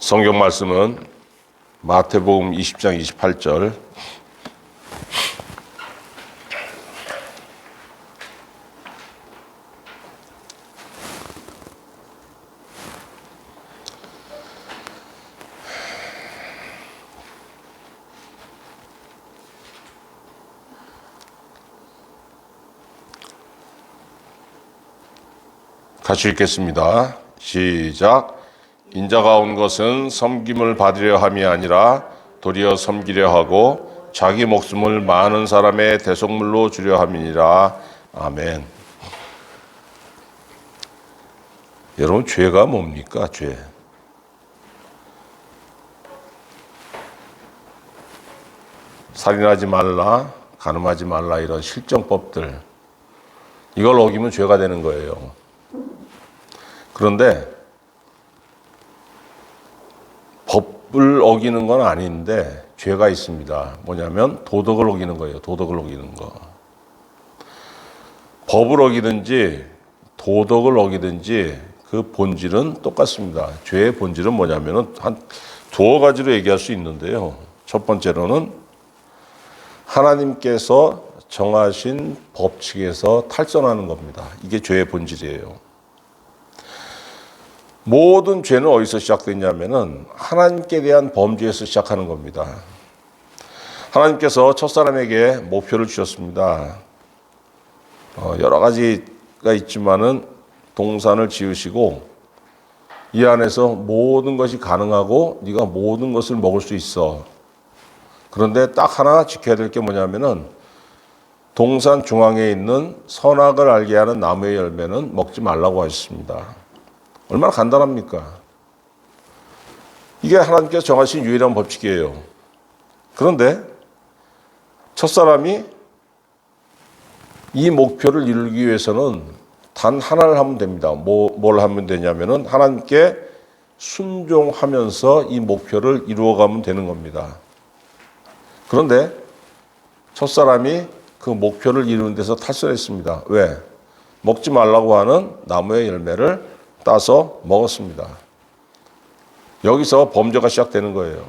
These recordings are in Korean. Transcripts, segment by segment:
성경 말씀은 마태복음 20장 28절 같이 읽겠습니다. 시작. 인자가 온 것은 섬김을 받으려 함이 아니라 도리어 섬기려 하고 자기 목숨을 많은 사람의 대속물로 주려 함이니라. 아멘. 여러분, 죄가 뭡니까? 죄. 살인하지 말라, 간음하지 말라, 이런 실정법들, 이걸 어기면 죄가 되는 거예요. 그런데 법을 어기는 건 아닌데 죄가 있습니다. 뭐냐면 도덕을 어기는 거예요. 도덕을 어기는 거. 법을 어기든지 도덕을 어기든지 그 본질은 똑같습니다. 죄의 본질은 뭐냐면은 한 두어 가지로 얘기할 수 있는데요. 첫 번째로는 하나님께서 정하신 법칙에서 탈선하는 겁니다. 이게 죄의 본질이에요. 모든 죄는 어디서 시작됐냐면은 하나님께 대한 범죄에서 시작하는 겁니다. 하나님께서 첫사람에게 목표를 주셨습니다. 여러 가지가 있지만은 동산을 지으시고 이 안에서 모든 것이 가능하고 네가 모든 것을 먹을 수 있어. 그런데 딱 하나 지켜야 될 게 뭐냐면은 동산 중앙에 있는 선악을 알게 하는 나무의 열매는 먹지 말라고 하셨습니다. 얼마나 간단합니까? 이게 하나님께서 정하신 유일한 법칙이에요. 그런데 첫사람이 이 목표를 이루기 위해서는 단 하나를 하면 됩니다. 뭘 하면 되냐면은 하나님께 순종하면서 이 목표를 이루어가면 되는 겁니다. 그런데 첫사람이 그 목표를 이루는 데서 탈선했습니다. 왜? 먹지 말라고 하는 나무의 열매를 따서 먹었습니다. 여기서 범죄가 시작되는 거예요.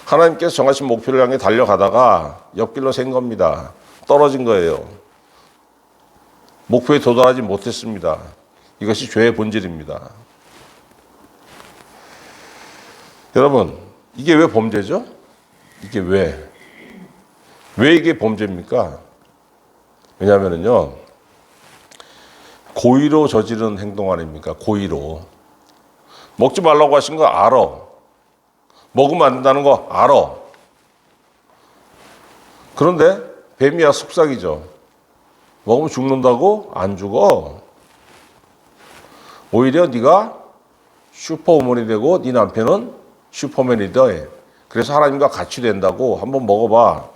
하나님께서 정하신 목표를 향해 달려가다가 옆길로 샌 겁니다. 떨어진 거예요. 목표에 도달하지 못했습니다. 이것이 죄의 본질입니다. 여러분, 이게 왜 범죄죠? 이게 왜 이게 범죄입니까? 왜냐하면요, 고의로 저지른 행동 아닙니까? 고의로. 먹지 말라고 하신 거 알아. 먹으면 안 된다는 거 알아. 그런데 뱀이야 숲삭이죠. 먹으면 죽는다고? 안 죽어. 오히려 네가 슈퍼우먼이 되고 네 남편은 슈퍼맨이 돼. 그래서 하나님과 같이 된다고. 한번 먹어봐.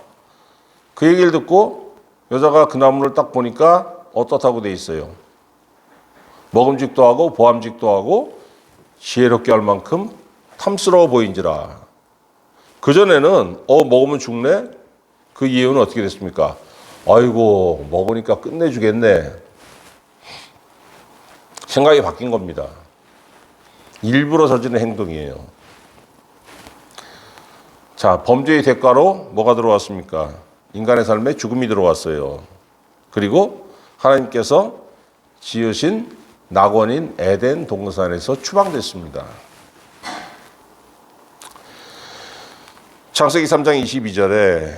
그 얘기를 듣고 여자가 그 나무를 딱 보니까 어떻다고 돼 있어요. 먹음직도 하고 보암직도 하고 지혜롭게 할 만큼 탐스러워 보인지라. 그전에는 먹으면 죽네? 그 이유는 어떻게 됐습니까? 아이고, 먹으니까 끝내주겠네. 생각이 바뀐 겁니다. 일부러 저지른 행동이에요. 자, 범죄의 대가로 뭐가 들어왔습니까? 인간의 삶에 죽음이 들어왔어요. 그리고 하나님께서 지으신 낙원인 에덴 동산에서 추방됐습니다. 창세기 3장 22절에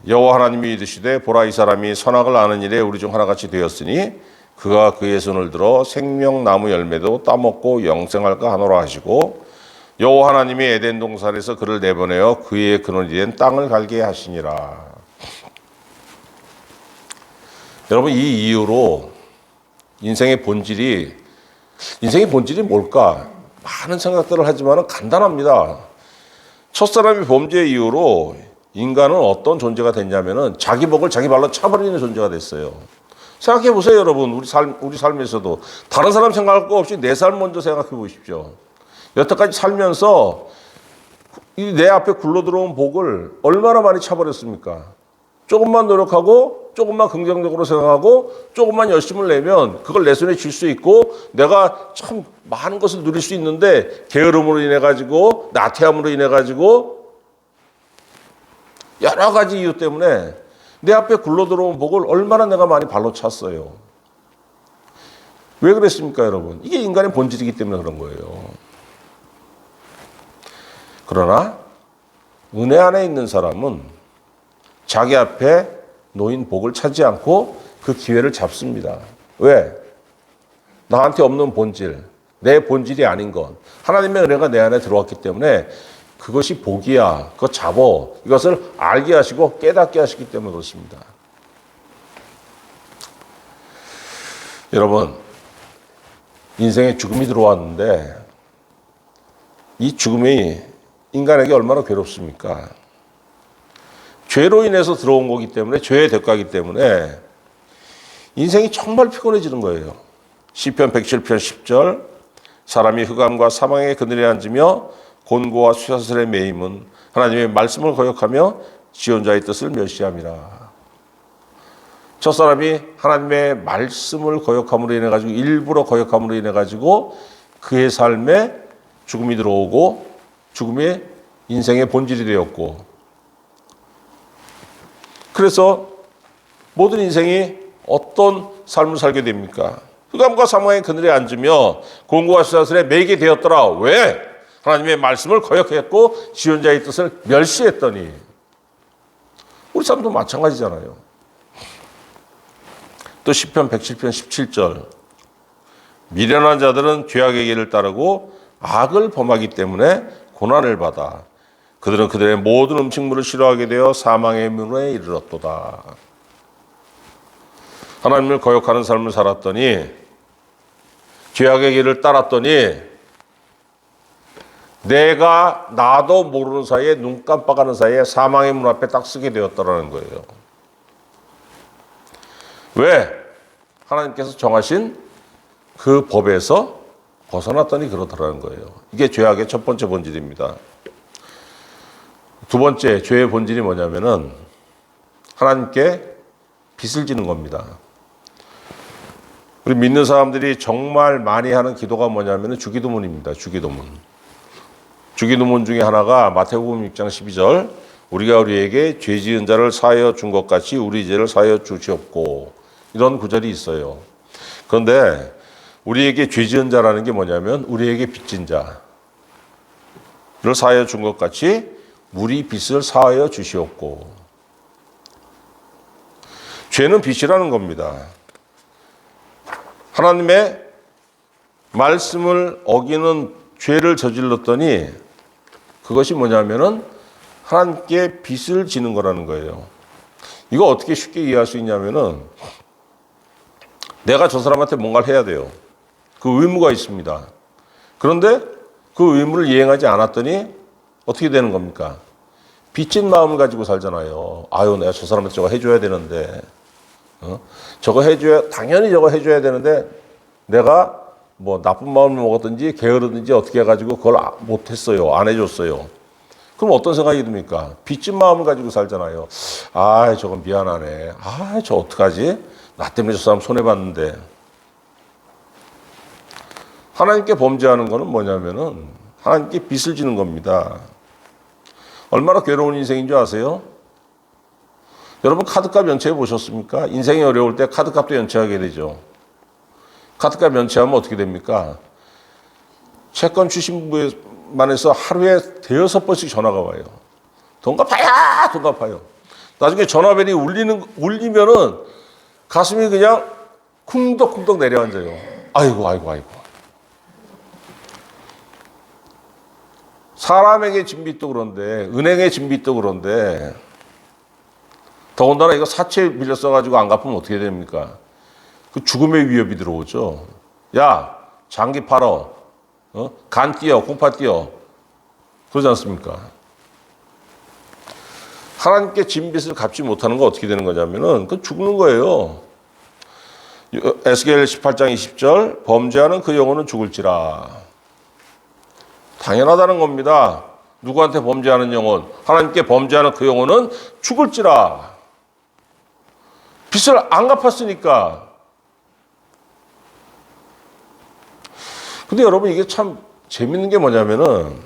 여호와 하나님이 이르시되 보라, 이 사람이 선악을 아는 일에 우리 중 하나같이 되었으니 그가 그의 손을 들어 생명나무 열매도 따먹고 영생할까 하노라 하시고 여호와 하나님이 에덴 동산에서 그를 내보내어 그의 근원이 된 땅을 갈게 하시니라. 여러분, 이 이유로 인생의 본질이 뭘까? 많은 생각들을 하지만 간단합니다. 첫사람이 범죄의 이유로 인간은 어떤 존재가 됐냐면은 자기 복을 자기 발로 차버리는 존재가 됐어요. 생각해 보세요, 여러분. 우리 삶에서도 다른 사람 생각할 거 없이 내 삶 먼저 생각해 보십시오. 여태까지 살면서 내 앞에 굴러 들어온 복을 얼마나 많이 차버렸습니까? 조금만 노력하고 조금만 긍정적으로 생각하고 조금만 열심을 내면 그걸 내 손에 쥘 수 있고 내가 참 많은 것을 누릴 수 있는데 게으름으로 인해 가지고 나태함으로 인해 가지고 여러 가지 이유 때문에 내 앞에 굴러들어온 복을 얼마나 내가 많이 발로 찼어요. 왜 그랬습니까, 여러분? 이게 인간의 본질이기 때문에 그런 거예요. 그러나 은혜 안에 있는 사람은 자기 앞에 놓인 복을 찾지 않고 그 기회를 잡습니다. 왜? 나한테 없는 본질, 내 본질이 아닌 것. 하나님의 은혜가 내 안에 들어왔기 때문에 그것이 복이야. 그거 잡어. 이것을 알게 하시고 깨닫게 하시기 때문에 그렇습니다. 여러분, 인생에 죽음이 들어왔는데 이 죽음이 인간에게 얼마나 괴롭습니까? 죄로 인해서 들어온 거기 때문에 죄의 대가이기 때문에 인생이 정말 피곤해지는 거예요. 시편 107편 10절 사람이 흑암과 사망의 그늘에 앉으며 곤고와 쇠사슬에 매임은 하나님의 말씀을 거역하며 지존자의 뜻을 멸시함이라. 저 사람이 하나님의 말씀을 거역함으로 인해 가지고 일부러 거역함으로 인해 가지고 그의 삶에 죽음이 들어오고 죽음이 인생의 본질이 되었고 그래서 모든 인생이 어떤 삶을 살게 됩니까? 흑암과 사망의 그늘에 앉으며 곤고와 쇠사슬에 매이게 되었더라. 왜? 하나님의 말씀을 거역했고 지존자의 뜻을 멸시했더니. 우리 삶도 마찬가지잖아요. 또 시편 107편 17절 미련한 자들은 죄악의 길을 따르고 악을 범하기 때문에 고난을 받아 그들은 그들의 모든 음식물을 싫어하게 되어 사망의 문에 이르렀도다. 하나님을 거역하는 삶을 살았더니 죄악의 길을 따랐더니 내가 나도 모르는 사이에 눈 깜빡하는 사이에 사망의 문 앞에 딱 서게 되었다라는 거예요. 왜? 하나님께서 정하신 그 법에서 벗어났더니 그렇다라는 거예요. 이게 죄악의 첫 번째 본질입니다. 두 번째 죄의 본질이 뭐냐면은 하나님께 빚을 지는 겁니다. 우리 믿는 사람들이 정말 많이 하는 기도가 뭐냐면은 주기도문입니다. 주기도문. 주기도문 중에 하나가 마태복음 6장 12절 우리가 우리에게 죄 지은 자를 사하여 준 것 같이 우리 죄를 사하여 주시옵고 이런 구절이 있어요. 그런데 우리에게 죄 지은 자라는 게 뭐냐면 우리에게 빚진 자를 사하여 준 것 같이 우리 빚을 사하여 주시옵고 죄는 빚이라는 겁니다. 하나님의 말씀을 어기는 죄를 저질렀더니 그것이 뭐냐면은 하나님께 빚을 지는 거라는 거예요. 이거 어떻게 쉽게 이해할 수 있냐면은 내가 저 사람한테 뭔가를 해야 돼요. 그 의무가 있습니다. 그런데 그 의무를 이행하지 않았더니 어떻게 되는 겁니까? 빚진 마음을 가지고 살잖아요. 아유, 내가 저 사람한테 저거 해줘야 되는데, 당연히 저거 해줘야 되는데, 내가 뭐 나쁜 마음을 먹었든지 게으르든지 어떻게 해가지고 그걸 못했어요. 안 해줬어요. 그럼 어떤 생각이 듭니까? 빚진 마음을 가지고 살잖아요. 아, 저건 미안하네. 아, 저 어떡하지? 나 때문에 저 사람 손해봤는데. 하나님께 범죄하는 거는 뭐냐면은 하나님께 빚을 지는 겁니다. 얼마나 괴로운 인생인 줄 아세요? 여러분 카드값 연체해 보셨습니까? 인생이 어려울 때 카드값도 연체하게 되죠. 카드값 연체하면 어떻게 됩니까? 채권 추심부에만 해서 하루에 5번씩 전화가 와요. 돈 갚아요! 돈 갚아요. 나중에 전화벨이 울리면은 가슴이 그냥 쿵덕쿵덕 내려앉아요. 아이고. 사람에게 진 빚도 그런데, 은행에 진 빚도 그런데, 더군다나 이거 사채 빌려 써가지고 안 갚으면 어떻게 됩니까? 그 죽음의 위협이 들어오죠. 야, 장기 팔어. 간 띄어, 공파 띄어. 그러지 않습니까? 하나님께 진 빚을 갚지 못하는 거 어떻게 되는 거냐면은, 그 죽는 거예요. 에스겔 18장 20절, 범죄하는 그 영혼은 죽을지라. 당연하다는 겁니다. 누구한테 범죄하는 영혼? 하나님께 범죄하는 그 영혼은 죽을지라. 빚을 안 갚았으니까. 근데 여러분 이게 참 재밌는 게 뭐냐면은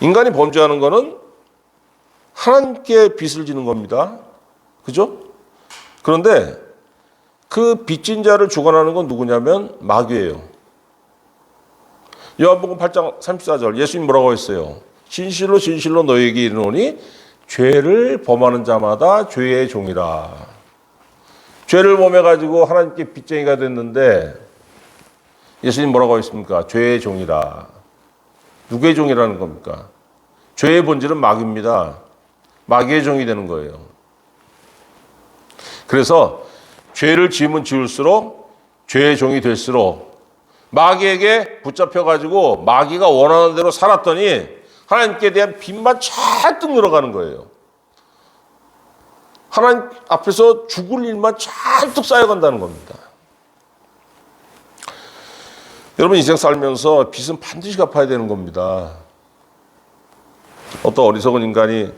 인간이 범죄하는 거는 하나님께 빚을 지는 겁니다. 그죠? 그런데 그 빚진 자를 주관하는 건 누구냐면 마귀예요. 요한복음 8장 34절 예수님 뭐라고 했어요? 진실로 진실로 너희에게 이르노니 죄를 범하는 자마다 죄의 종이라. 죄를 범해가지고 하나님께 빚쟁이가 됐는데 예수님 뭐라고 했습니까? 죄의 종이라. 누구의 종이라는 겁니까? 죄의 본질은 마귀입니다. 마귀의 종이 되는 거예요. 그래서 죄를 지으면 지을수록 죄의 종이 될수록 마귀에게 붙잡혀가지고 마귀가 원하는 대로 살았더니 하나님께 대한 빚만 잔뜩 늘어가는 거예요. 하나님 앞에서 죽을 일만 잔뜩 쌓여간다는 겁니다. 여러분 인생 살면서 빚은 반드시 갚아야 되는 겁니다. 어떤 어리석은 인간이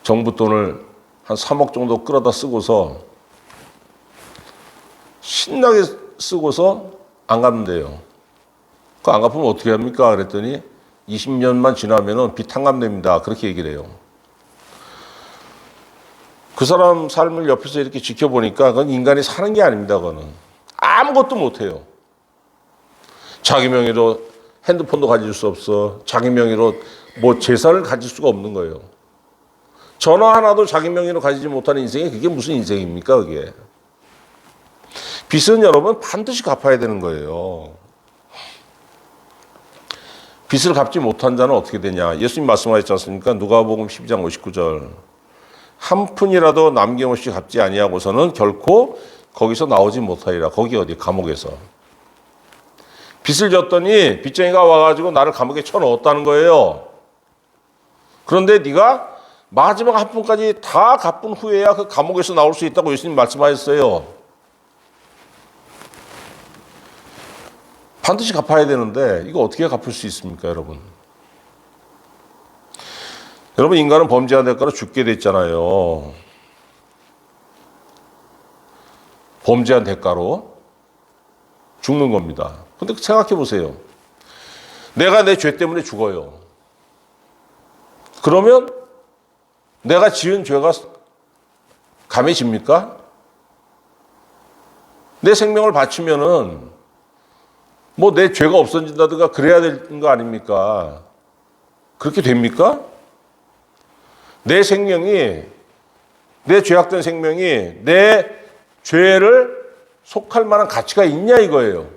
정부 돈을 한 3억 정도 끌어다 쓰고서 신나게 쓰고서 안 갚는데요. 그 안 갚으면 어떻게 합니까? 그랬더니 20년만 지나면은 빚 탕감됩니다. 그렇게 얘기를 해요. 그 사람 삶을 옆에서 이렇게 지켜보니까 그건 인간이 사는 게 아닙니다. 그거는 아무것도 못해요. 자기 명의로 핸드폰도 가질 수 없어. 자기 명의로 뭐 재산을 가질 수가 없는 거예요. 전화 하나도 자기 명의로 가지지 못하는 인생이 그게 무슨 인생입니까? 그게. 빚은 여러분 반드시 갚아야 되는 거예요. 빚을 갚지 못한 자는 어떻게 되냐? 예수님 말씀하셨지 않습니까? 누가복음 12장 59절. 한 푼이라도 남김없이 갚지 아니하고서는 결코 거기서 나오지 못하리라. 거기 어디? 감옥에서. 빚을 졌더니 빚쟁이가 와가지고 나를 감옥에 쳐넣었다는 거예요. 그런데 네가 마지막 한 푼까지 다 갚은 후에야 그 감옥에서 나올 수 있다고 예수님 말씀하셨어요. 반드시 갚아야 되는데 이거 어떻게 갚을 수 있습니까, 여러분? 여러분 인간은 범죄한 대가로 죽게 됐잖아요. 범죄한 대가로 죽는 겁니다. 근데 생각해 보세요. 내가 내 죄 때문에 죽어요. 그러면 내가 지은 죄가 감해집니까? 내 생명을 바치면은 뭐 내 죄가 없어진다든가 그래야 되는 거 아닙니까? 그렇게 됩니까? 내 생명이, 내 죄악된 생명이 내 죄를 속할 만한 가치가 있냐 이거예요.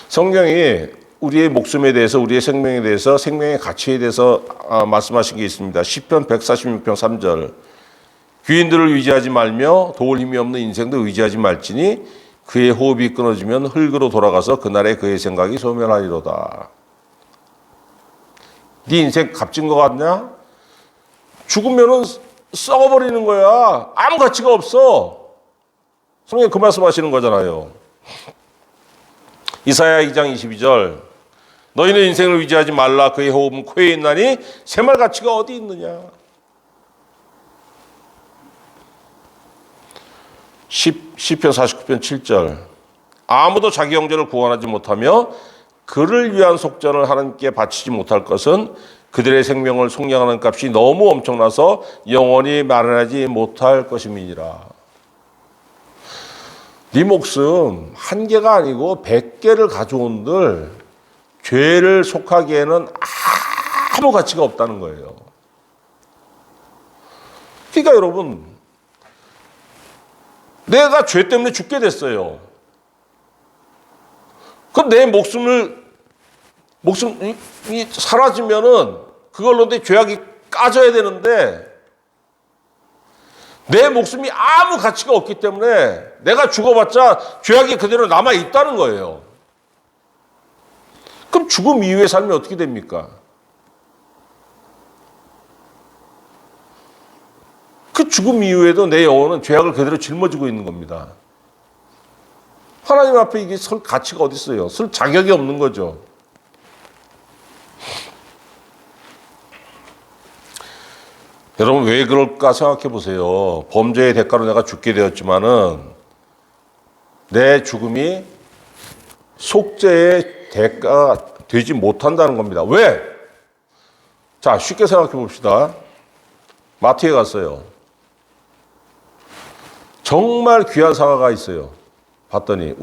성경이 우리의 목숨에 대해서, 우리의 생명에 대해서, 생명의 가치에 대해서 말씀하신 게 있습니다. 시편 146편 3절. 귀인들을 의지하지 말며 도울 힘이 없는 인생도 의지하지 말지니 그의 호흡이 끊어지면 흙으로 돌아가서 그날에 그의 생각이 소멸하리로다. 네 인생 값진 것 같냐? 죽으면은 썩어버리는 거야. 아무 가치가 없어. 성경 그 말씀하시는 거잖아요. 이사야 2장 22절. 너희는 인생을 의지하지 말라. 그의 호흡은 코에 있나니 새말 가치가 어디 있느냐. 시편 49편 7절. 아무도 자기 형제를 구원하지 못하며 그를 위한 속전을 하나님께 바치지 못할 것은 그들의 생명을 속량하는 값이 너무 엄청나서 영원히 마련하지 못할 것임이니라. 네 목숨 한 개가 아니고 100개를 가져온들 죄를 속하기에는 아무 가치가 없다는 거예요. 그러니까 여러분, 내가 죄 때문에 죽게 됐어요. 그럼 내 목숨이 사라지면은 그걸로 내 죄악이 까져야 되는데 내 목숨이 아무 가치가 없기 때문에 내가 죽어봤자 죄악이 그대로 남아 있다는 거예요. 그럼 죽음 이후의 삶이 어떻게 됩니까? 그 죽음 이후에도 내 영혼은 죄악을 그대로 짊어지고 있는 겁니다. 하나님 앞에 이게 설 가치가 어디 있어요? 설 자격이 없는 거죠. 여러분 왜 그럴까 생각해 보세요. 범죄의 대가로 내가 죽게 되었지만은 내 죽음이 속죄의 대가가 되지 못한다는 겁니다. 왜? 자, 쉽게 생각해 봅시다. 마트에 갔어요. 정말 귀한 사과가 있어요. 봤더니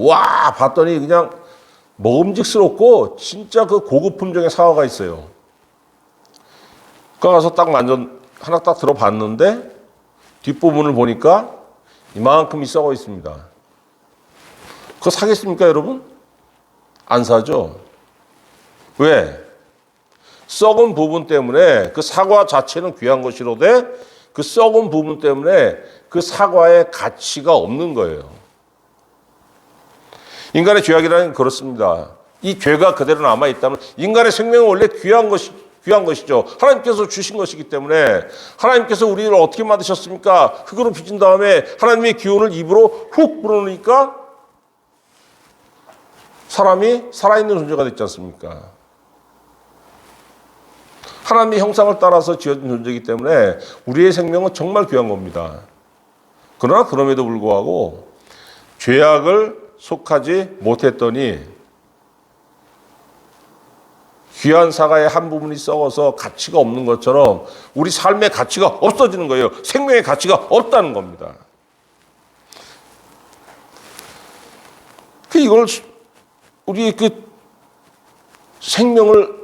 그냥 먹음직스럽고 진짜 그 고급 품종의 사과가 있어요. 가서 딱 하나 딱 들어봤는데 뒷부분을 보니까 이만큼이 썩어 있습니다. 그거 사겠습니까, 여러분? 안 사죠? 왜? 썩은 부분 때문에 그 사과 자체는 귀한 것이로되 그 썩은 부분 때문에 그 사과의 가치가 없는 거예요. 인간의 죄악이라는 건 그렇습니다. 이 죄가 그대로 남아있다면 인간의 생명은 원래 귀한 것이죠. 하나님께서 주신 것이기 때문에 하나님께서 우리를 어떻게 만드셨습니까? 흙으로 빚은 다음에 하나님의 기운을 입으로 훅 불어넣으니까 사람이 살아있는 존재가 됐지 않습니까? 하나님의 형상을 따라서 지어진 존재이기 때문에 우리의 생명은 정말 귀한 겁니다. 그러나 그럼에도 불구하고 죄악을 속하지 못했더니 귀한 사과의 한 부분이 썩어서 가치가 없는 것처럼 우리 삶의 가치가 없어지는 거예요. 생명의 가치가 없다는 겁니다. 이걸 우리의 그 생명을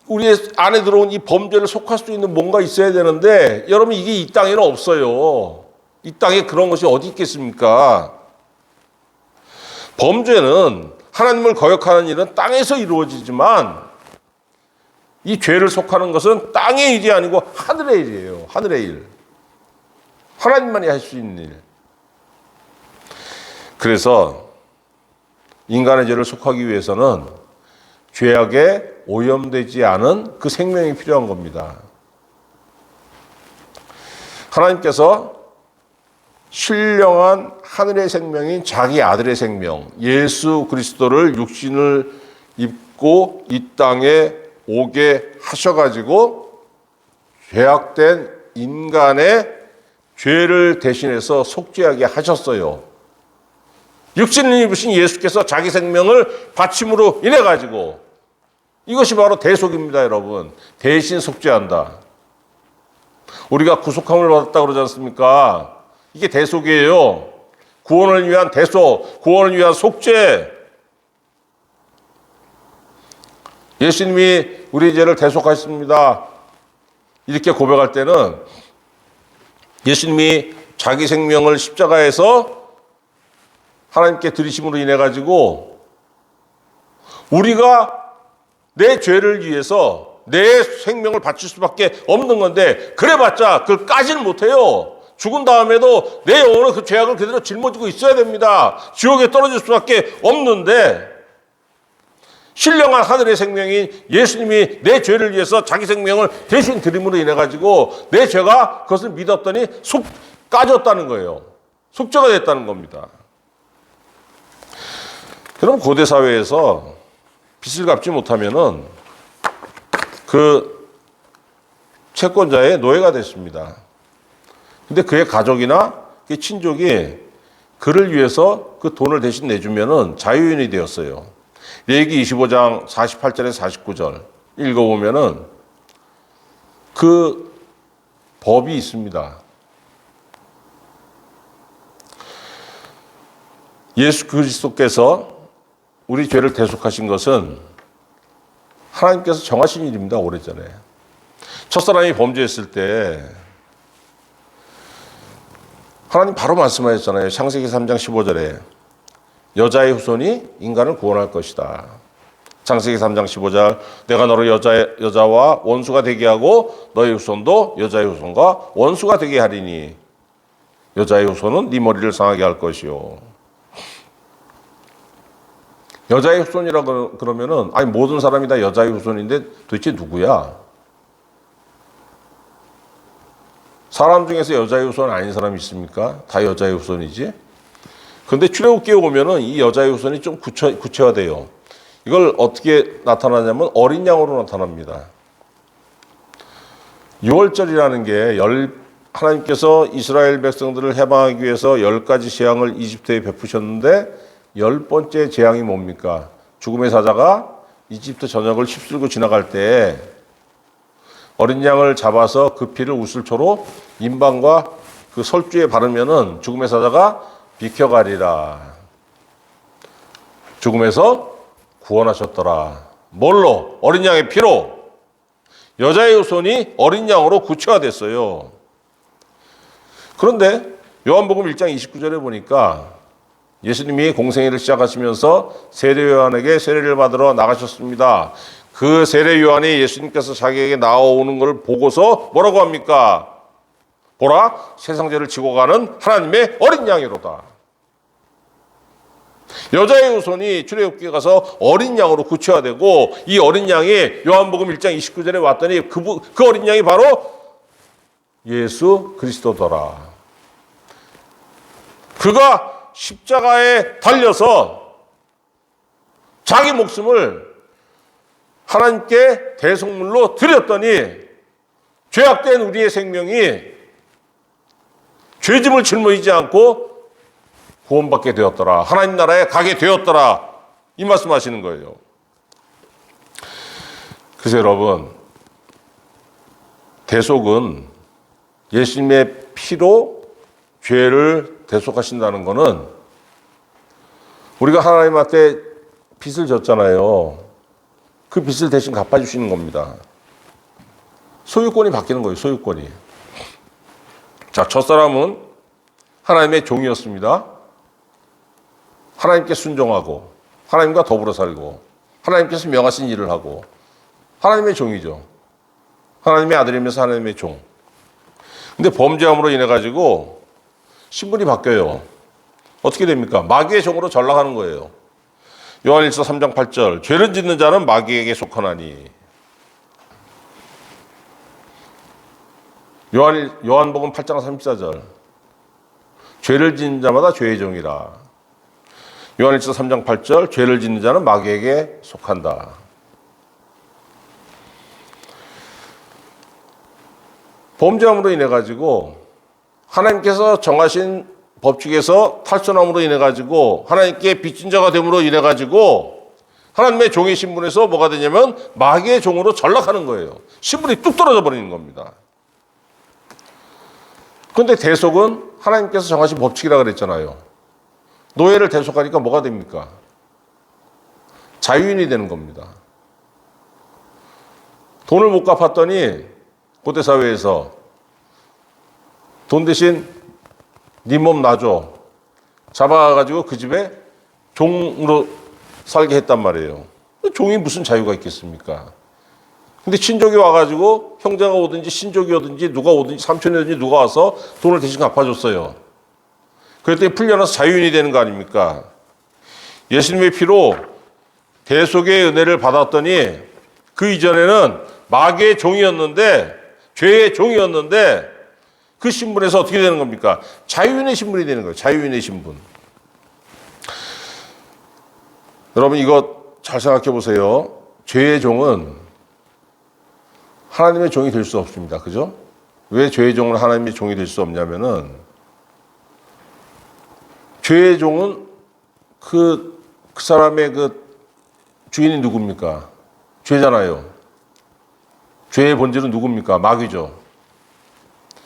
우리의 안에 들어온 이 범죄를 속할 수 있는 뭔가 있어야 되는데 여러분 이게 이 땅에는 없어요. 이 땅에 그런 것이 어디 있겠습니까? 범죄는 하나님을 거역하는 일은 땅에서 이루어지지만 이 죄를 속하는 것은 땅의 일이 아니고 하늘의 일이에요. 하늘의 일. 하나님만이 할 수 있는 일. 그래서 인간의 죄를 속하기 위해서는 죄악에 오염되지 않은 그 생명이 필요한 겁니다. 하나님께서 신령한 하늘의 생명인 자기 아들의 생명, 예수 그리스도를 육신을 입고 이 땅에 오게 하셔가지고 죄악된 인간의 죄를 대신해서 속죄하게 하셨어요. 육신을 입으신 예수께서 자기 생명을 바침으로 인해 가지고 이것이 바로 대속입니다, 여러분. 대신 속죄한다. 우리가 구속함을 받았다고 그러지 않습니까? 이게 대속이에요. 구원을 위한 대속, 구원을 위한 속죄. 예수님이 우리 죄를 대속하셨습니다. 이렇게 고백할 때는 예수님이 자기 생명을 십자가에서 하나님께 드리심으로 인해 가지고 우리가 내 죄를 위해서 내 생명을 바칠 수밖에 없는 건데 그래봤자 그걸 까지는 못해요. 죽은 다음에도 내 영혼은 그 죄악을 그대로 짊어지고 있어야 됩니다. 지옥에 떨어질 수밖에 없는데 신령한 하늘의 생명인 예수님이 내 죄를 위해서 자기 생명을 대신 드림으로 인해 가지고 내 죄가 그것을 믿었더니 까졌다는 거예요. 속죄가 됐다는 겁니다. 그럼 고대 사회에서 빚을 갚지 못하면은 그 채권자의 노예가 됐습니다. 근데 그의 가족이나 그 친족이 그를 위해서 그 돈을 대신 내주면은 자유인이 되었어요. 레위기 25장 48절에서 49절 읽어보면은 그 법이 있습니다. 예수 그리스도께서 우리 죄를 대속하신 것은 하나님께서 정하신 일입니다. 오래전에. 첫사람이 범죄했을 때 하나님 바로 말씀하셨잖아요. 창세기 3장 15절에 여자의 후손이 인간을 구원할 것이다. 창세기 3장 15절 내가 너를 여자와 원수가 되게 하고 너의 후손도 여자의 후손과 원수가 되게 하리니 여자의 후손은 네 머리를 상하게 할 것이요. 여자의 후손이라 그러면은 아니 모든 사람이 다 여자의 후손인데 도대체 누구야? 사람 중에서 여자의 후손 아닌 사람이 있습니까? 다 여자의 후손이지. 그런데 출애굽기에 오면은 이 여자의 후손이 좀 구체화돼요. 이걸 어떻게 나타나냐면 어린 양으로 나타납니다. 유월절이라는 게 하나님께서 이스라엘 백성들을 해방하기 위해서 10가지 재앙을 이집트에 베푸셨는데 10번째 재앙이 뭡니까? 죽음의 사자가 이집트 전역을 휩쓸고 지나갈 때 어린 양을 잡아서 그 피를 우슬초로 인방과 그 설주에 바르면은 죽음의 사자가 비켜가리라. 죽음에서 구원하셨더라. 뭘로? 어린 양의 피로. 여자의 후손이 어린 양으로 구체화됐어요. 그런데 요한복음 1장 29절에 보니까 예수님이 공생애를 시작하시면서 세례 요한에게 세례를 받으러 나가셨습니다. 그 세례 요한이 예수님께서 자기에게 나오는 것을 보고서 뭐라고 합니까? 보라, 세상 죄를 지고 가는 하나님의 어린 양이로다. 여자의 후손이 출애굽기에 가서 어린 양으로 구체화되고 이 어린 양이 요한복음 1장 29절에 왔더니 그 어린 양이 바로 예수 그리스도더라. 그가 십자가에 달려서 자기 목숨을 하나님께 대속물로 드렸더니 죄악된 우리의 생명이 죄짐을 짊어지지 않고 구원받게 되었더라. 하나님 나라에 가게 되었더라. 이 말씀하시는 거예요. 그래서 여러분, 대속은 예수님의 피로 죄를 대속하신다는 것은 우리가 하나님한테 빚을 졌잖아요. 그 빚을 대신 갚아주시는 겁니다. 소유권이 바뀌는 거예요. 소유권이. 자, 첫사람은 하나님의 종이었습니다. 하나님께 순종하고 하나님과 더불어 살고 하나님께서 명하신 일을 하고 하나님의 종이죠. 하나님의 아들이면서 하나님의 종. 근데 범죄함으로 인해 가지고 신분이 바뀌어요. 어떻게 됩니까? 마귀의 종으로 전락하는 거예요. 요한일서 3장 8절 죄를 짓는 자는 마귀에게 속하나니. 요한복음 8장 34절 죄를 짓는 자마다 죄의 종이라. 요한일서 3장 8절 죄를 짓는 자는 마귀에게 속한다. 범죄함으로 인해 가지고 하나님께서 정하신 법칙에서 탈선함으로 인해 가지고 하나님께 빚진 자가 됨으로 인해 가지고 하나님의 종의 신분에서 뭐가 되냐면 마귀의 종으로 전락하는 거예요. 신분이 뚝 떨어져 버리는 겁니다. 그런데 대속은 하나님께서 정하신 법칙이라 그랬잖아요. 노예를 대속하니까 뭐가 됩니까? 자유인이 되는 겁니다. 돈을 못 갚았더니 고대 사회에서 돈 대신 네 몸 놔줘. 잡아가지고 그 집에 종으로 살게 했단 말이에요. 종이 무슨 자유가 있겠습니까? 근데 친족이 와가지고 형제가 오든지 신족이 오든지 누가 오든지 삼촌이 오든지 누가 와서 돈을 대신 갚아줬어요. 그랬더니 풀려나서 자유인이 되는 거 아닙니까? 예수님의 피로 대속의 은혜를 받았더니 그 이전에는 마귀의 종이었는데 죄의 종이었는데 그 신분에서 어떻게 되는 겁니까? 자유인의 신분이 되는 거예요. 자유인의 신분. 여러분 이거 잘 생각해 보세요. 죄의 종은 하나님의 종이 될 수 없습니다. 그죠? 왜 죄의 종은 하나님의 종이 될 수 없냐면은 죄의 종은 그 사람의 그 주인이 누굽니까? 죄잖아요. 죄의 본질은 누굽니까? 마귀죠.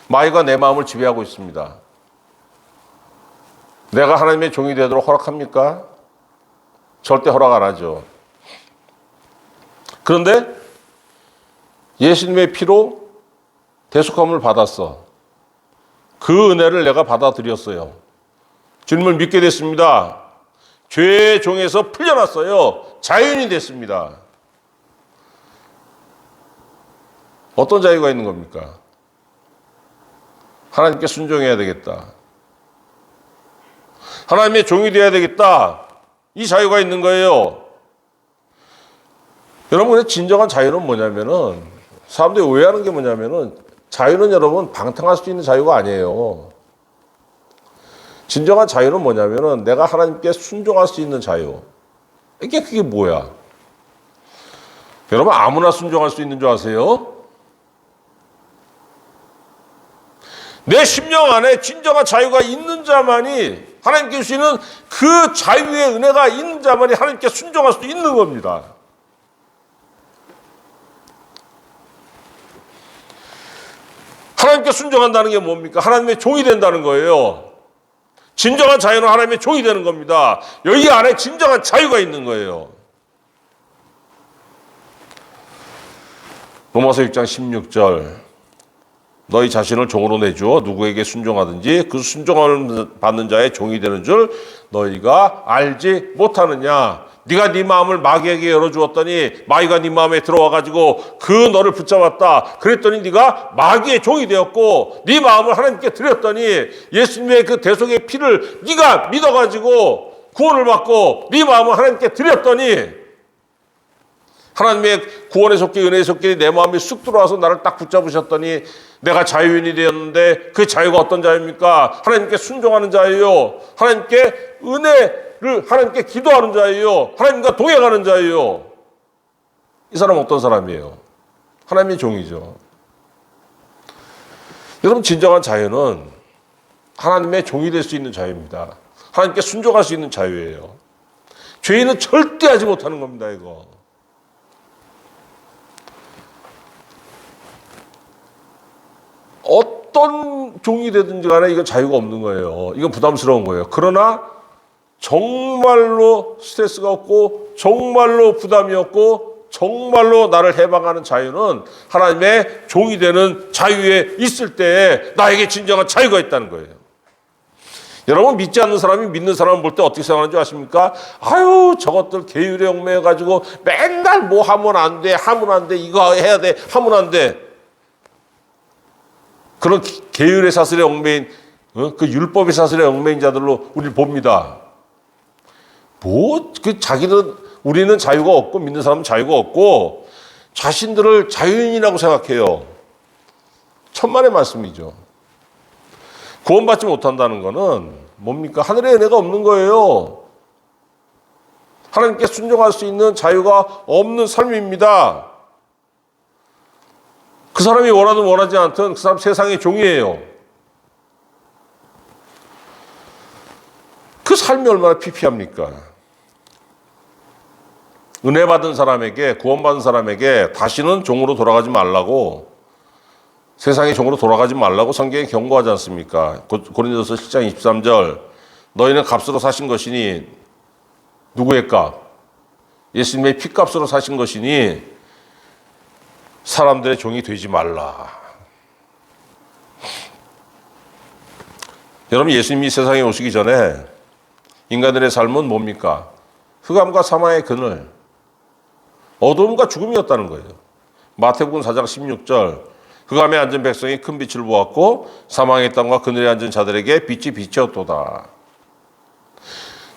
마귀가 내 마음을 지배하고 있습니다. 내가 하나님의 종이 되도록 허락합니까? 절대 허락 안 하죠. 그런데 예수님의 피로 대속함을 받았어. 그 은혜를 내가 받아들였어요. 주님을 믿게 됐습니다. 죄의 종에서 풀려났어요. 자유인이 됐습니다. 어떤 자유가 있는 겁니까? 하나님께 순종해야 되겠다. 하나님의 종이 되어야 되겠다. 이 자유가 있는 거예요. 여러분, 진정한 자유는 뭐냐면은, 사람들이 오해하는 게 뭐냐면은, 자유는 여러분, 방탕할 수 있는 자유가 아니에요. 진정한 자유는 뭐냐면은, 내가 하나님께 순종할 수 있는 자유. 그게 뭐야? 여러분, 아무나 순종할 수 있는 줄 아세요? 내 심령 안에 진정한 자유가 있는 자만이, 하나님께 주시는 그 자유의 은혜가 있는 자만이 하나님께 순종할 수 있는 겁니다. 하나님께 순종한다는 게 뭡니까? 하나님의 종이 된다는 거예요. 진정한 자유는 하나님의 종이 되는 겁니다. 여기 안에 진정한 자유가 있는 거예요. 로마서 6장 16절, 너희 자신을 종으로 내주어 누구에게 순종하든지 그 순종을 받는 자의 종이 되는 줄 너희가 알지 못하느냐. 네가 네 마음을 마귀에게 열어주었더니 마귀가 네 마음에 들어와가지고 그 너를 붙잡았다. 그랬더니 네가 마귀의 종이 되었고, 네 마음을 하나님께 드렸더니 예수님의 그 대속의 피를 네가 믿어가지고 구원을 받고 네 마음을 하나님께 드렸더니 하나님의 구원의 손길, 은혜의 손길이 내 마음에 쑥 들어와서 나를 딱 붙잡으셨더니 내가 자유인이 되었는데, 그 자유가 어떤 자유입니까? 하나님께 순종하는 자유요, 하나님께 은혜를, 하나님께 기도하는 자유요, 하나님과 동행하는 자유요. 이 사람은 어떤 사람이에요? 하나님의 종이죠. 여러분, 진정한 자유는 하나님의 종이 될 수 있는 자유입니다. 하나님께 순종할 수 있는 자유예요. 죄인은 절대 하지 못하는 겁니다, 이거. 어떤 종이 되든지 간에 이건 자유가 없는 거예요. 이건 부담스러운 거예요. 그러나 정말로 스트레스가 없고, 정말로 부담이 없고, 정말로 나를 해방하는 자유는 하나님의 종이 되는 자유에 있을 때에 나에게 진정한 자유가 있다는 거예요. 여러분, 믿지 않는 사람이 믿는 사람을 볼 때 어떻게 생각하는 줄 아십니까? 아유, 저것들 계율에 얽매여가지고 맨날 뭐 하면 안 돼, 하면 안 돼, 이거 해야 돼, 하면 안 돼. 그런 계율의 사슬에 얽매인, 그 율법의 사슬에 얽매인 자들로 우리를 봅니다. 우리는 자유가 없고, 믿는 사람은 자유가 없고, 자신들을 자유인이라고 생각해요. 천만의 말씀이죠. 구원받지 못한다는 것은 뭡니까? 하늘의 은혜가 없는 거예요. 하나님께 순종할 수 있는 자유가 없는 삶입니다. 그 사람이 원하든 원하지 않든 그 사람 세상의 종이에요. 그 삶이 얼마나 피폐합니까? 은혜 받은 사람에게, 구원받은 사람에게 다시는 종으로 돌아가지 말라고, 세상의 종으로 돌아가지 말라고 성경에 경고하지 않습니까? 고린도서 7장 23절, 너희는 값으로 사신 것이니, 누구의 값? 예수님의 피값으로 사신 것이니 사람들의 종이 되지 말라. 여러분, 예수님이 세상에 오시기 전에 인간들의 삶은 뭡니까? 흑암과 사망의 그늘, 어두움과 죽음이었다는 거예요. 마태복음 4장 16절, 흑암에 앉은 백성이 큰 빛을 보았고 사망의 땅과 그늘에 앉은 자들에게 빛이 비쳤도다.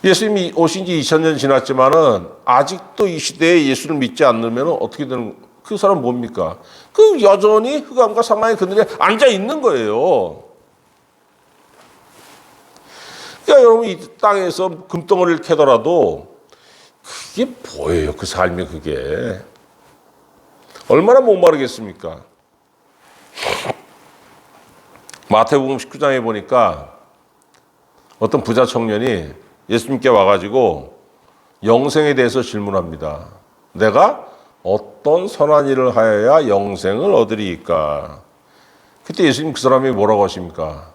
예수님이 오신 지 2000년 지났지만은 아직도 이 시대에 예수를 믿지 않으면 어떻게 되는, 그 사람 뭡니까? 그 여전히 흑암과 사망의 그늘에 앉아 있는 거예요. 그러니까 여러분, 이 땅에서 금덩어리를 캐더라도 그게 뭐예요? 그 삶이 그게 얼마나 목마르겠습니까? 마태복음 19장에 보니까 어떤 부자 청년이 예수님께 와가지고 영생에 대해서 질문합니다. 내가 어떤 선한 일을 하여야 영생을 얻으리이까? 그때 예수님 그 사람이 뭐라고 하십니까?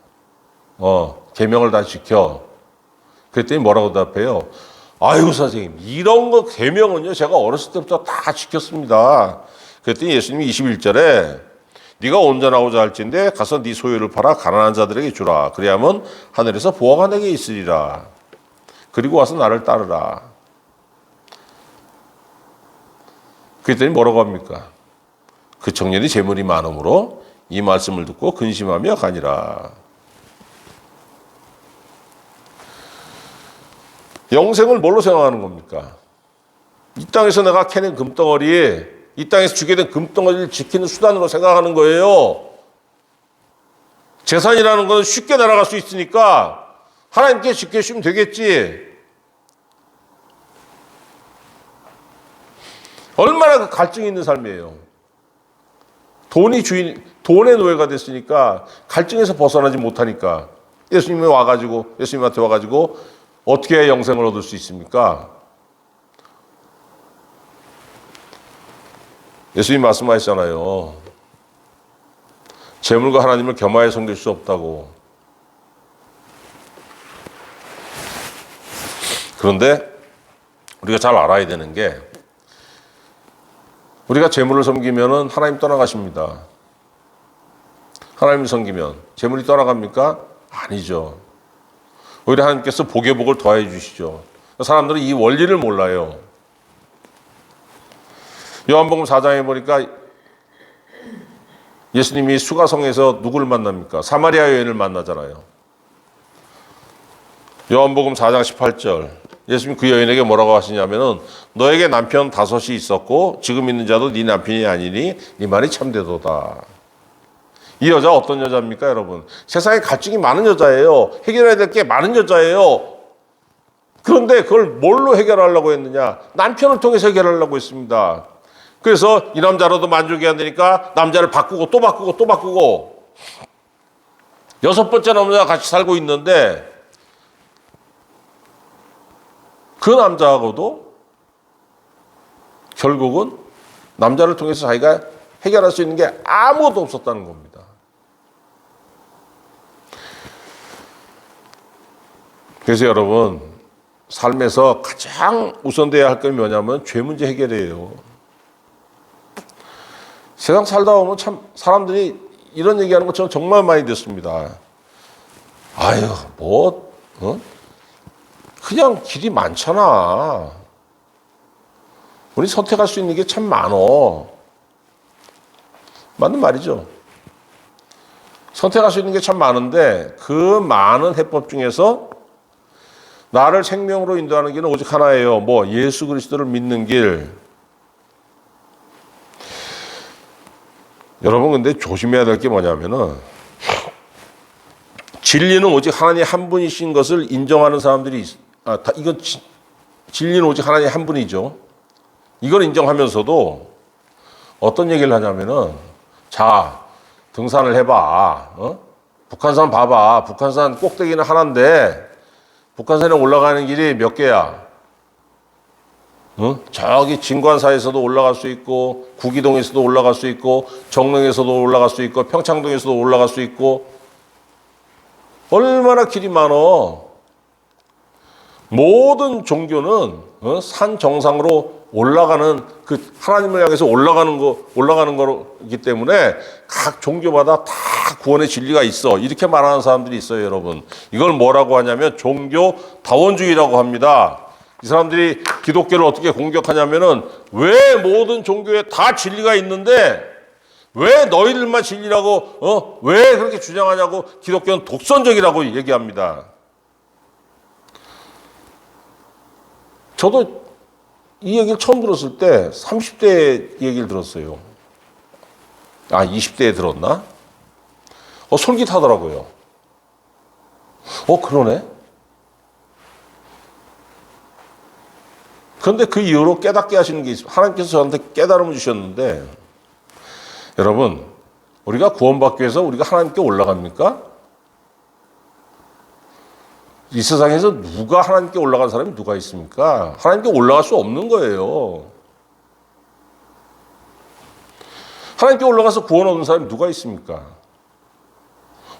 계명을 다 지켜. 그랬더니 뭐라고 답해요? 아이고 선생님, 이런 거 계명은요 제가 어렸을 때부터 다 지켰습니다. 그랬더니 예수님이 21절에 네가 온전하고자 할진대 가서 네 소유를 팔아 가난한 자들에게 주라. 그리하면 하늘에서 보화가 내게 있으리라. 그리고 와서 나를 따르라. 그랬더니 뭐라고 합니까? 그 청년이 재물이 많으므로 이 말씀을 듣고 근심하며 가니라. 영생을 뭘로 생각하는 겁니까? 이 땅에서 내가 캐낸 금덩어리에, 이 땅에서 주게 된 금덩어리를 지키는 수단으로 생각하는 거예요. 재산이라는 건 쉽게 날아갈 수 있으니까 하나님께 지켜주시면 되겠지. 얼마나 그 갈증이 있는 삶이에요. 돈의 노예가 됐으니까 갈증에서 벗어나지 못하니까 예수님한테 와가지고 어떻게 영생을 얻을 수 있습니까? 예수님 말씀하셨잖아요. 재물과 하나님을 겸하여 섬길 수 없다고. 그런데 우리가 잘 알아야 되는 게 우리가 재물을 섬기면은 하나님 떠나가십니다. 하나님을 섬기면 재물이 떠나갑니까? 아니죠. 오히려 하나님께서 복의 복을 더해 주시죠. 사람들은 이 원리를 몰라요. 요한복음 4장에 보니까 예수님이 수가성에서 누구를 만납니까? 사마리아 여인을 만나잖아요. 요한복음 4장 18절 예수님이 그 여인에게 뭐라고 하시냐면은 너에게 남편 5이 있었고 지금 있는 자도 네 남편이 아니니 네 말이 참되도다. 이 여자 어떤 여자입니까, 여러분? 세상에 갈증이 많은 여자예요. 해결해야 될 게 많은 여자예요. 그런데 그걸 뭘로 해결하려고 했느냐? 남편을 통해서 해결하려고 했습니다. 그래서 이 남자로도 만족이 안 되니까 남자를 바꾸고 또 바꾸고 또 바꾸고 6번째 남자와 같이 살고 있는데 그 남자하고도 결국은 남자를 통해서 자기가 해결할 수 있는 게 아무것도 없었다는 겁니다. 그래서 여러분, 삶에서 가장 우선돼야 할 건 뭐냐면 죄 문제 해결이에요. 세상 살다 보면 참 사람들이 이런 얘기하는 거 저는 정말 많이 듣습니다. 아유, 그냥 길이 많잖아. 우리 선택할 수 있는 게 참 많어. 맞는 말이죠. 선택할 수 있는 게 참 많은데 그 많은 해법 중에서 나를 생명으로 인도하는 길은 오직 하나예요. 예수 그리스도를 믿는 길. 여러분 근데 조심해야 될 게 뭐냐면은 진리는 오직 하나님 한 분이신 것을 인정하는 사람들이 이건 진리는 오직 하나님 한 분이죠. 이걸 인정하면서도 어떤 얘기를 하냐면은 자 등산을 해봐. 북한산 봐봐. 북한산 꼭대기는 하나인데 북한산에 올라가는 길이 몇 개야? 저기 진관사에서도 올라갈 수 있고 구기동에서도 올라갈 수 있고 정릉에서도 올라갈 수 있고 평창동에서도 올라갈 수 있고 얼마나 길이 많어. 모든 종교는 산 정상으로 올라가는 그 하나님을 향해서 올라가는 거기 때문에 각 종교마다 다 구원의 진리가 있어. 이렇게 말하는 사람들이 있어요, 여러분. 이걸 뭐라고 하냐면 종교 다원주의라고 합니다. 이 사람들이 기독교를 어떻게 공격하냐면은 왜 모든 종교에 다 진리가 있는데 왜 너희들만 진리라고 왜 그렇게 주장하냐고 기독교는 독선적이라고 얘기합니다. 저도 이 얘기를 처음 들었을 때 30대 얘기를 들었어요. 20대에 들었나? 솔깃하더라고요. 그러네? 그런데 그 이후로 깨닫게 하시는 게 있습니다. 하나님께서 저한테 깨달음을 주셨는데 여러분 우리가 구원받기 위해서 우리가 하나님께 올라갑니까? 이 세상에서 누가 하나님께 올라간 사람이 누가 있습니까? 하나님께 올라갈 수 없는 거예요. 하나님께 올라가서 구원 얻는 사람이 누가 있습니까?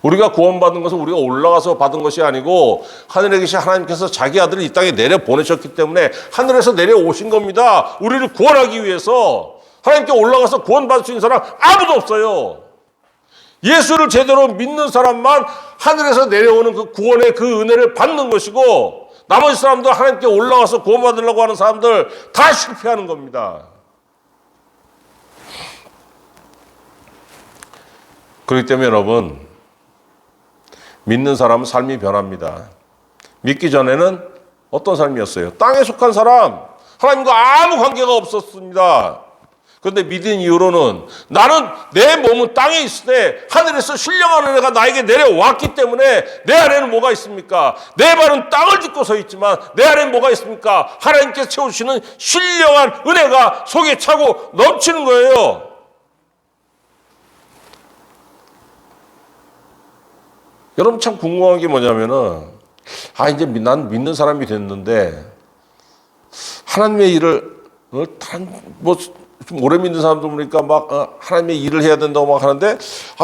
우리가 구원받은 것은 우리가 올라가서 받은 것이 아니고 하늘에 계신 하나님께서 자기 아들을 이 땅에 내려보내셨기 때문에 하늘에서 내려오신 겁니다. 우리를 구원하기 위해서. 하나님께 올라가서 구원받을 수 있는 사람 아무도 없어요. 예수를 제대로 믿는 사람만 하늘에서 내려오는 그 구원의 그 은혜를 받는 것이고 나머지 사람들 하나님께 올라가서 구원받으려고 하는 사람들 다 실패하는 겁니다. 그렇기 때문에 여러분 믿는 사람은 삶이 변합니다. 믿기 전에는 어떤 삶이었어요? 땅에 속한 사람, 하나님과 아무 관계가 없었습니다. 그런데 믿은 이후로는 나는 내 몸은 땅에 있을 때 하늘에서 신령한 은혜가 나에게 내려왔기 때문에 내 안에는 뭐가 있습니까? 내 발은 땅을 딛고 서 있지만 내 안에는 뭐가 있습니까? 하나님께서 채우시는 신령한 은혜가 속에 차고 넘치는 거예요. 여러분 참 궁금한 게 뭐냐면은 이제 난 믿는 사람이 됐는데 하나님의 일을 좀 오래 믿는 사람들 보니까 막 하나님의 일을 해야 된다고 막 하는데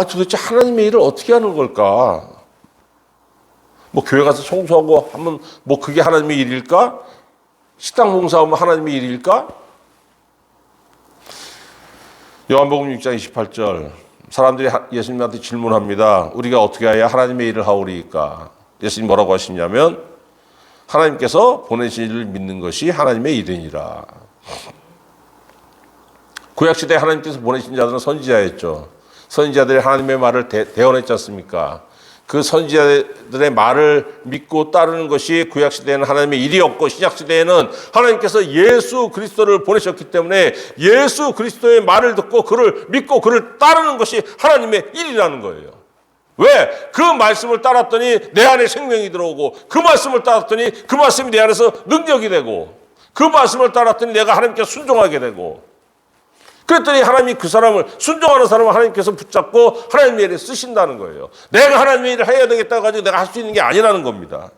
도대체 하나님의 일을 어떻게 하는 걸까? 뭐 교회 가서 청소하고 하면 뭐 그게 하나님의 일일까? 식당 봉사하면 하나님의 일일까? 요한복음 6장 28절 사람들이 예수님한테 질문합니다. 우리가 어떻게 해야 하나님의 일을 하오리까? 예수님 뭐라고 하시냐면 하나님께서 보내신 일을 믿는 것이 하나님의 일이니라. 구약시대에 하나님께서 보내신 자들은 선지자였죠. 선지자들이 하나님의 말을 대언했지 않습니까? 그 선지자들의 말을 믿고 따르는 것이 구약시대에는 하나님의 일이었고 신약시대에는 하나님께서 예수 그리스도를 보내셨기 때문에 예수 그리스도의 말을 듣고 그를 믿고 그를 따르는 것이 하나님의 일이라는 거예요. 왜? 그 말씀을 따랐더니 내 안에 생명이 들어오고 그 말씀을 따랐더니 그 말씀이 내 안에서 능력이 되고 그 말씀을 따랐더니 내가 하나님께 순종하게 되고 그랬더니 하나님이 그 사람을 순종하는 사람을 하나님께서 붙잡고 하나님의 일에 쓰신다는 거예요. 내가 하나님의 일을 해야 되겠다고 가지고 내가 할 수 있는 게 아니라는 겁니다.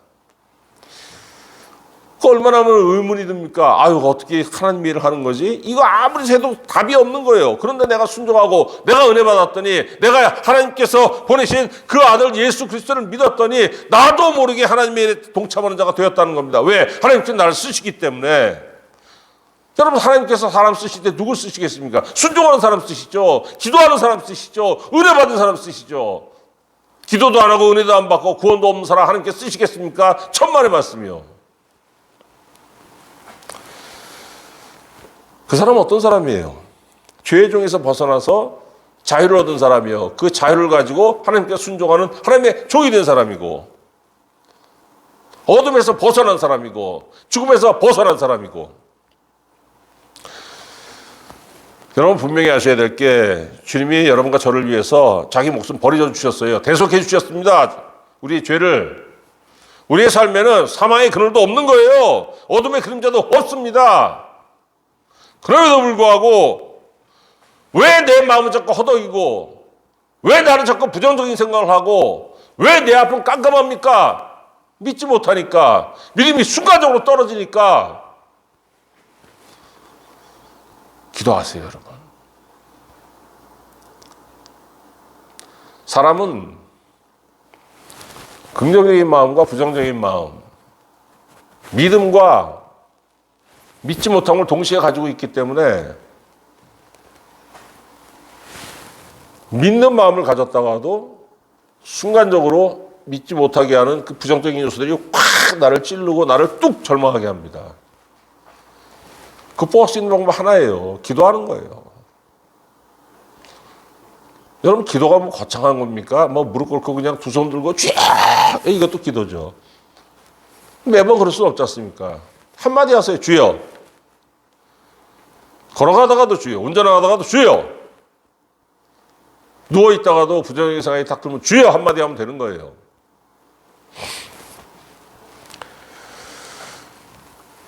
그 얼마나 의문이 듭니까? 어떻게 하나님의 일을 하는 거지? 이거 아무리 해도 답이 없는 거예요. 그런데 내가 순종하고 내가 은혜 받았더니 내가 하나님께서 보내신 그 아들 예수 그리스도를 믿었더니 나도 모르게 하나님의 일에 동참하는 자가 되었다는 겁니다. 왜? 하나님께서 나를 쓰시기 때문에. 여러분 하나님께서 사람 쓰실 때 누굴 쓰시겠습니까? 순종하는 사람 쓰시죠. 기도하는 사람 쓰시죠. 은혜 받은 사람 쓰시죠. 기도도 안 하고 은혜도 안 받고 구원도 없는 사람 하나님께 쓰시겠습니까? 천만의 말씀이요. 그 사람은 어떤 사람이에요? 죄의 종에서 벗어나서 자유를 얻은 사람이요. 그 자유를 가지고 하나님께 순종하는 하나님의 종이 된 사람이고 어둠에서 벗어난 사람이고 죽음에서 벗어난 사람이고 여러분 분명히 아셔야 될 게 주님이 여러분과 저를 위해서 자기 목숨 버리져 주셨어요. 대속해 주셨습니다. 우리의 죄를. 우리의 삶에는 사망의 그늘도 없는 거예요. 어둠의 그림자도 없습니다. 그럼에도 불구하고 왜 내 마음은 자꾸 허덕이고 왜 나는 자꾸 부정적인 생각을 하고 왜 내 앞은 깜깜합니까? 믿지 못하니까 믿음이 순간적으로 떨어지니까 기도하세요, 여러분. 사람은 긍정적인 마음과 부정적인 마음, 믿음과 믿지 못한 걸 동시에 가지고 있기 때문에 믿는 마음을 가졌다가도 순간적으로 믿지 못하게 하는 그 부정적인 요소들이 확 나를 찌르고 나를 뚝 절망하게 합니다. 극복할 수 있는 방법 하나예요. 기도하는 거예요. 여러분 기도가 뭐 거창한 겁니까? 뭐 무릎 꿇고 그냥 두 손 들고 쫙 이것도 기도죠. 매번 그럴 수는 없지 않습니까? 한마디 하세요. 주여. 걸어가다가도 주여. 운전하다가도 주여. 누워있다가도 부정적인 생각이 탁 들면 주여 한마디 하면 되는 거예요.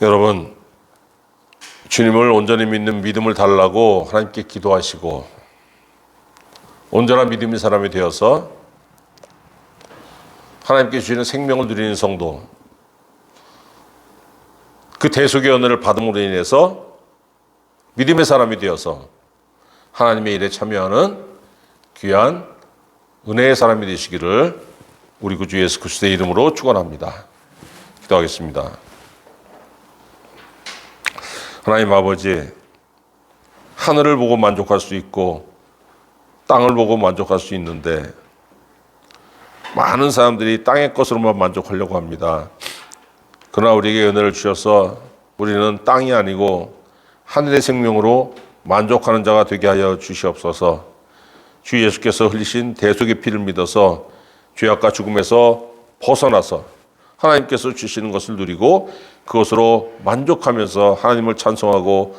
여러분 주님을 온전히 믿는 믿음을 달라고 하나님께 기도하시고 온전한 믿음의 사람이 되어서 하나님께 주시는 생명을 누리는 성도, 그 대속의 은혜를 받음으로 인해서 믿음의 사람이 되어서 하나님의 일에 참여하는 귀한 은혜의 사람이 되시기를 우리 구주 예수 그리스도의 이름으로 축원합니다. 기도하겠습니다. 하나님 아버지, 하늘을 보고 만족할 수 있고 땅을 보고 만족할 수 있는데 많은 사람들이 땅의 것으로만 만족하려고 합니다. 그러나 우리에게 은혜를 주셔서 우리는 땅이 아니고 하늘의 생명으로 만족하는 자가 되게 하여 주시옵소서. 주 예수께서 흘리신 대속의 피를 믿어서 죄악과 죽음에서 벗어나서 하나님께서 주시는 것을 누리고 그것으로 만족하면서 하나님을 찬송하고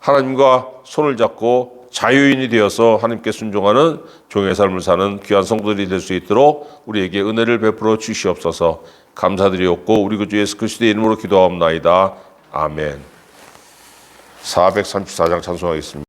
하나님과 손을 잡고 자유인이 되어서 하나님께 순종하는 종의 삶을 사는 귀한 성도들이 될 수 있도록 우리에게 은혜를 베풀어 주시옵소서. 감사드리옵고 우리 구주 예수 그리스도의 이름으로 기도하옵나이다. 아멘. 434장 찬송하겠습니다.